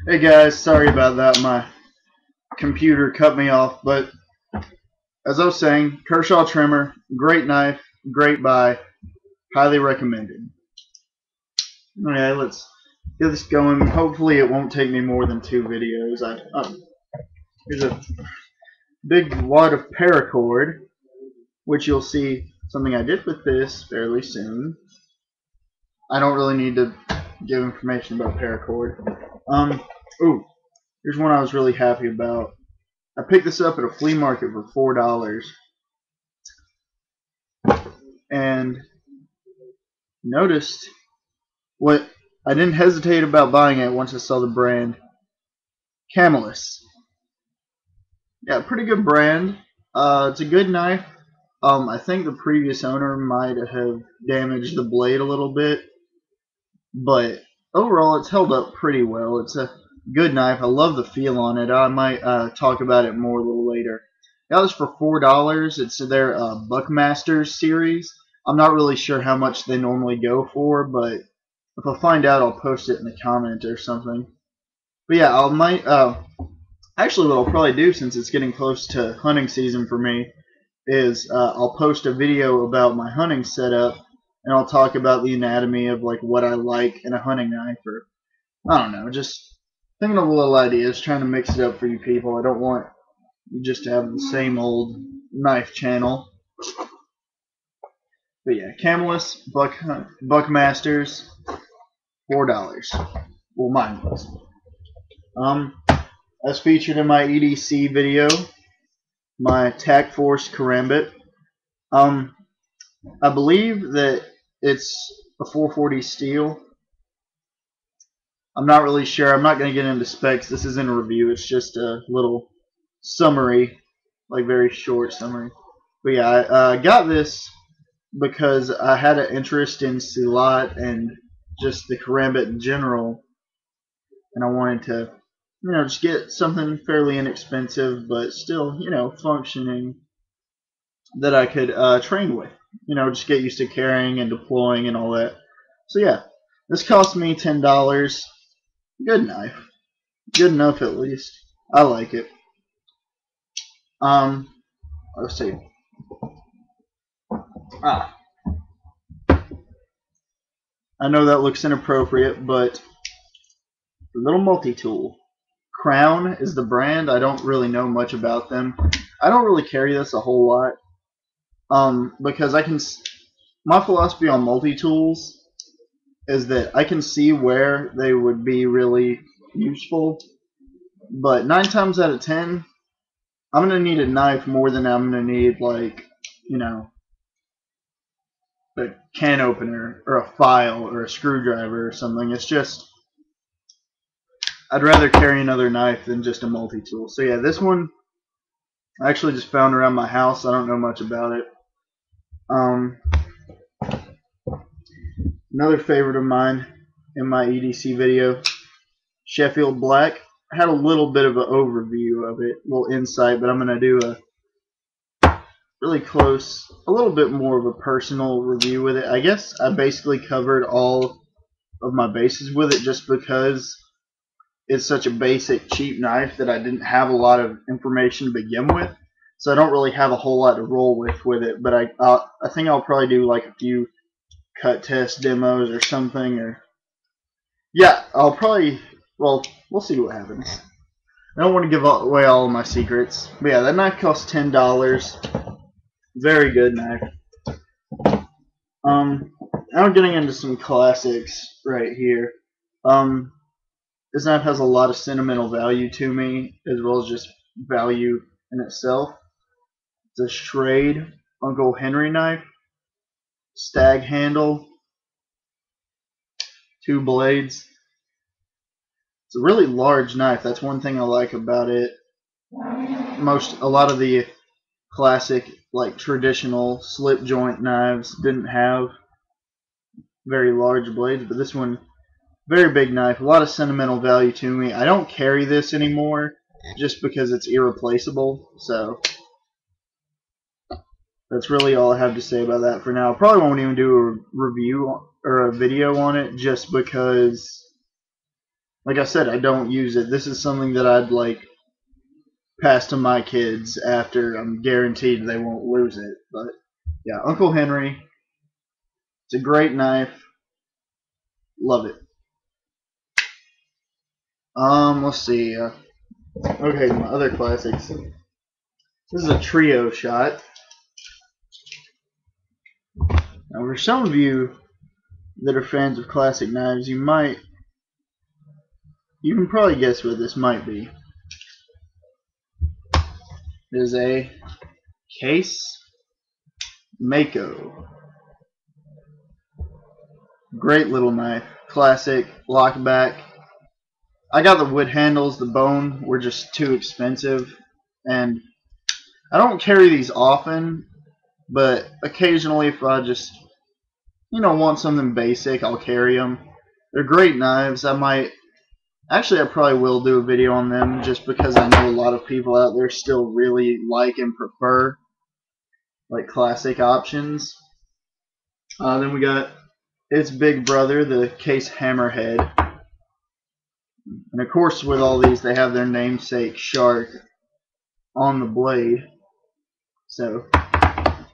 Hey guys, sorry about that. My computer cut me off. But as I was saying, Kershaw trimmer, great knife, great buy, highly recommended. Okay, let's get this going. Hopefully, it won't take me more than 2 videos. Here's a big wad of paracord, which you'll see something I did with this fairly soon. I don't really need to give information about paracord. Ooh, here's one I was really happy about. I picked this up at a flea market for $4, and noticed what I didn't hesitate about buying it once I saw the brand. Camillus. Yeah, pretty good brand. It's a good knife. I think the previous owner might have damaged the blade a little bit, but overall it's held up pretty well. It's a good knife. I love the feel on it. I might talk about it more a little later. Got this for $4. It's their Buckmasters series. I'm not really sure how much they normally go for, but if I find out, I'll post it in the comment or something. But yeah, I might. Actually, what I'll probably do, since it's getting close to hunting season for me, is I'll post a video about my hunting setup, and I'll talk about the anatomy of like what I like in a hunting knife, or I don't know, just thinking of little ideas, trying to mix it up for you people. I don't want you just to have the same old knife channel. But yeah, Camillus Buckmasters, $4. Well, mine was. As featured in my EDC video, my Tac Force Karambit. I believe that it's a 440 steel. I'm not really sure. I'm not going to get into specs. This isn't a review. It's just a little summary, like very short summary. But yeah, I got this because I had an interest in Silat and just the Karambit in general, and I wanted to, just get something fairly inexpensive but still, functioning that I could train with. Just get used to carrying and deploying and all that. So yeah, this cost me $10. Good knife, good enough at least. I like it. Let's see. I know that looks inappropriate, but a little multi-tool. Crown is the brand. I don't really know much about them. I don't really carry this a whole lot. Because my philosophy on multi-tools is that I can see where they would be really useful, but 9 times out of 10, I'm going to need a knife more than I'm going to need, like, a can opener or a file or a screwdriver or something. It's just, I'd rather carry another knife than just a multi-tool. So yeah, this one I actually just found around my house. I don't know much about it. Another favorite of mine in my EDC video, Sheffield Black. I had a little bit of an overview of it, a little insight, but I'm going to do a really close, a little bit more of a personal review with it. I guess I basically covered all of my bases with it just because it's such a basic, cheap knife that I didn't have a lot of information to begin with. So I don't really have a whole lot to roll with it, but I think I'll probably do like a few cut test demos or something, or yeah, I'll probably, well, we'll see what happens. I don't want to give away all of my secrets, but yeah, that knife costs $10. Very good knife. Now getting into some classics right here. This knife has a lot of sentimental value to me, as well as just value in itself. It's a Schrade Uncle Henry knife, stag handle, 2 blades. It's a really large knife. That's one thing I like about it. A lot of the classic, like traditional slip joint knives didn't have very large blades, but this one, very big knife. A lot of sentimental value to me. I don't carry this anymore just because it's irreplaceable. So that's really all I have to say about that for now. I probably won't even do a review or a video on it just because like I said, I don't use it. This is something that I'd like pass to my kids after I'm guaranteed they won't lose it. But yeah, Uncle Henry, it's a great knife. Love it. Let's see. Okay, my other classics. This is a trio shot. Now, for some of you that are fans of classic knives, you can probably guess what this might be. It is a Case Mako. Great little knife. Classic, lockback. I got the wood handles, the bone were just too expensive, and I don't carry these often, but occasionally if I just, want something basic, I'll carry them. They're great knives. I probably will do a video on them just because I know a lot of people out there still really like and prefer like classic options. Then we got its big brother, the Case Hammerhead. And of course with all these they have their namesake shark on the blade. So,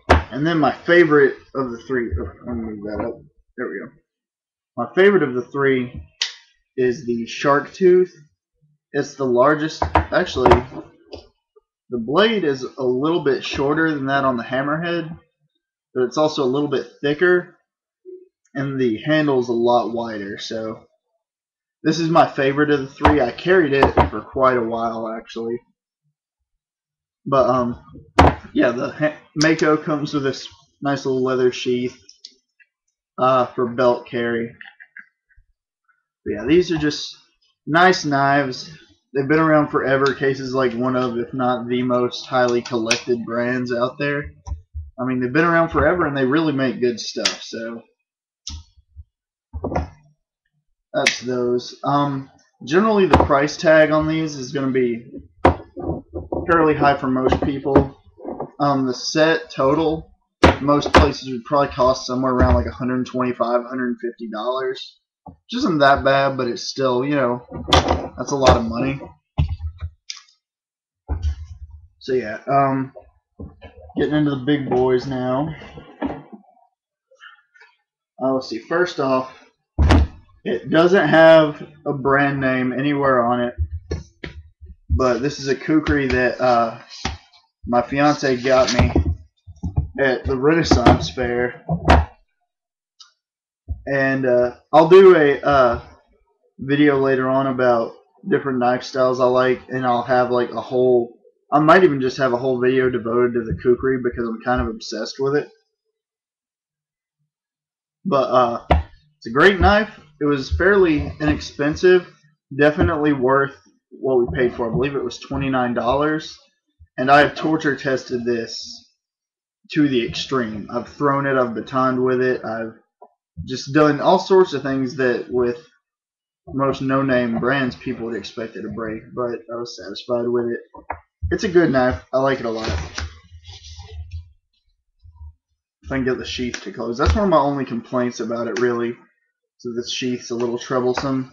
and then my favorite of the three, let me move that up. There we go. My favorite of the three is the shark tooth. It's the largest. Actually, the blade is a little bit shorter than that on the hammerhead, but it's also a little bit thicker, and the handle's a lot wider. So this is my favorite of the three. I carried it for quite a while actually. But yeah, the Mako comes with this nice little leather sheath for belt carry. But yeah, these are just nice knives. They've been around forever. Case is like one of, if not the most highly collected brands out there. I mean, they've been around forever and they really make good stuff. So that's those. Generally the price tag on these is going to be fairly high for most people. The set total, most places would probably cost somewhere around like $125, $150. Which isn't that bad, but it's still, that's a lot of money. So yeah, getting into the big boys now. Let's see. First off, it doesn't have a brand name anywhere on it, but this is a kukri that my fiance got me at the Renaissance Fair, and I'll do a video later on about different knife styles I like, and I'll have like I might even just have a whole video devoted to the kukri because I'm kind of obsessed with it. But it's a great knife. It was fairly inexpensive, definitely worth what we paid for. I believe it was $29, and I have torture tested this to the extreme. I've thrown it, I've batoned with it, I've just done all sorts of things that with most no-name brands people would expect it to break, but I was satisfied with it. It's a good knife. I like it a lot. If I can get the sheath to close. That's one of my only complaints about it, really. So this sheath's a little troublesome.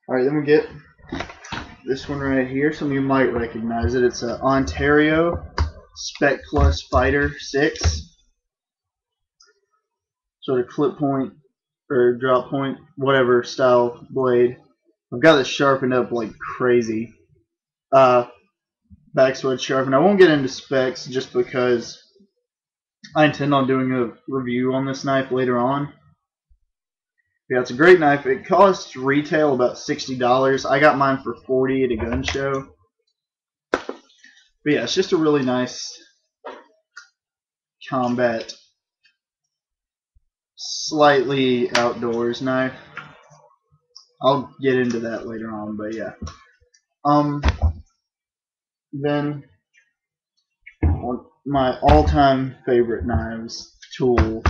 Alright, then we get this one right here. Some of you might recognize it. It's an Ontario Spec Plus Fighter 6. Sort of clip point or drop point, whatever style blade. I've got it sharpened up like crazy. Backsword sharpened. I won't get into specs just because I intend on doing a review on this knife later on. Yeah, it's a great knife. It costs retail about $60. I got mine for $40 at a gun show. But yeah, it's just a really nice combat, slightly outdoors knife. I'll get into that later on, but yeah. Then my all-time favorite knives, tool,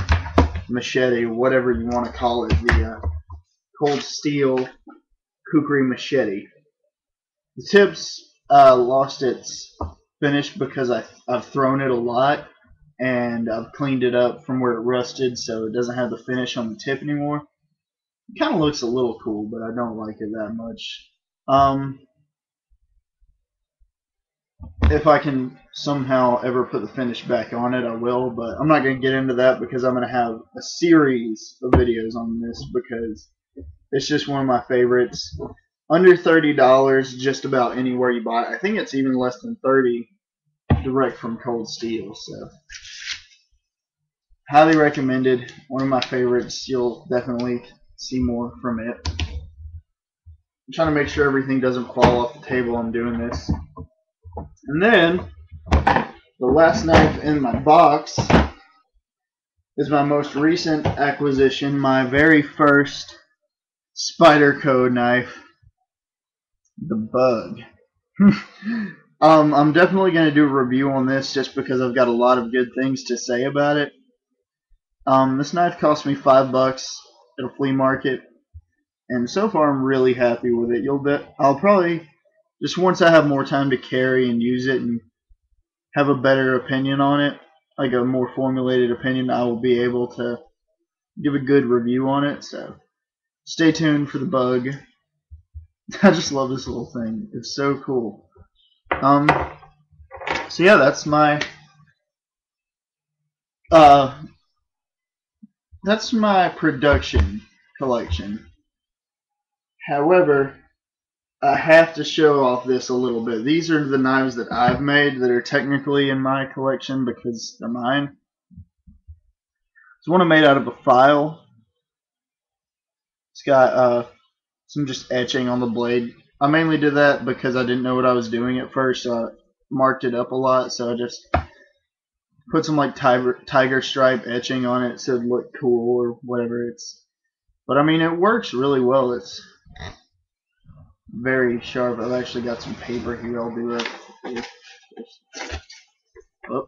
machete, whatever you want to call it, the Cold Steel Kukri machete. The tip's lost its finish because I've thrown it a lot and I've cleaned it up from where it rusted, so it doesn't have the finish on the tip anymore. It kind of looks a little cool, but I don't like it that much. Um, if I can somehow ever put the finish back on it, I will, but I'm not going to get into that because I'm going to have a series of videos on this because it's just one of my favorites. Under $30 just about anywhere you buy it. I think it's even less than 30 direct from Cold Steel, so highly recommended. One of my favorites. You'll definitely see more from it. I'm trying to make sure everything doesn't fall off the table. I'm doing this. And then the last knife in my box is my most recent acquisition, my very first Spyderco knife, the Bug. I'm definitely going to do a review on this just because I've got a lot of good things to say about it. This knife cost me $5 at a flea market, and so far I'm really happy with it. I'll probably, just once I have more time to carry and use it and have a better opinion on it, like a more formulated opinion, I will be able to give a good review on it. So stay tuned for the Bug. I just love this little thing. It's so cool. So yeah, that's my production collection. However, I have to show off this a little bit. These are the knives that I've made that are technically in my collection because they're mine. It's one I made out of a file. It's got some just etching on the blade. I mainly did that because I didn't know what I was doing at first, so I marked it up a lot. So I just put some like tiger stripe etching on it so it looked cool or whatever. But I mean, it works really well. It's very sharp. I've actually got some paper here. I'll do that. Oh.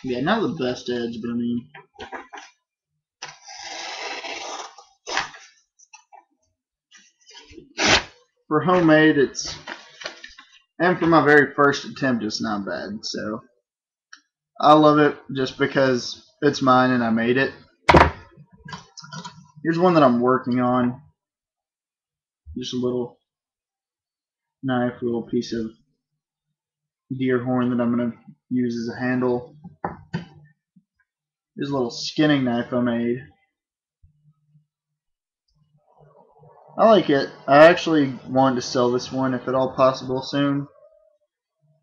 Yeah, not the best edge, but I mean, for homemade, and for my very first attempt, it's not bad. So I love it just because it's mine and I made it. Here's one that I'm working on. Just a little knife, little piece of deer horn that I'm going to use as a handle. Here's a little skinning knife I made. I like it. I actually want to sell this one if at all possible soon,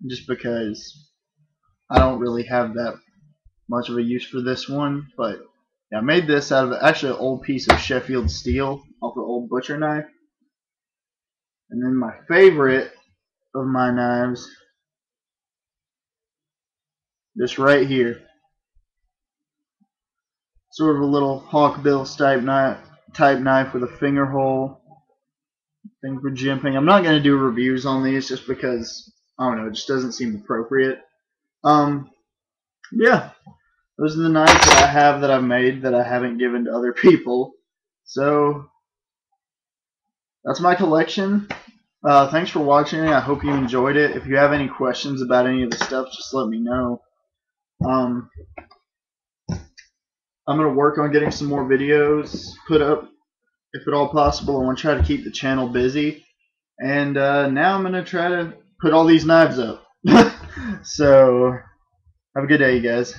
just because I don't really have that much of a use for this one. But yeah, I made this out of actually an old piece of Sheffield steel off an old butcher knife. And then my favorite of my knives, this right here, sort of a little hawkbill type knife with a finger hole. Thing for jimping. I'm not going to do reviews on these just because, I don't know, it just doesn't seem appropriate. Yeah, those are the knives that I have that I've made that I haven't given to other people. So that's my collection. Thanks for watching. I hope you enjoyed it. If you have any questions about any of the stuff, just let me know. I'm going to work on getting some more videos put up if at all possible. I want to try to keep the channel busy. And now I'm going to try to put all these knives up. So have a good day, you guys.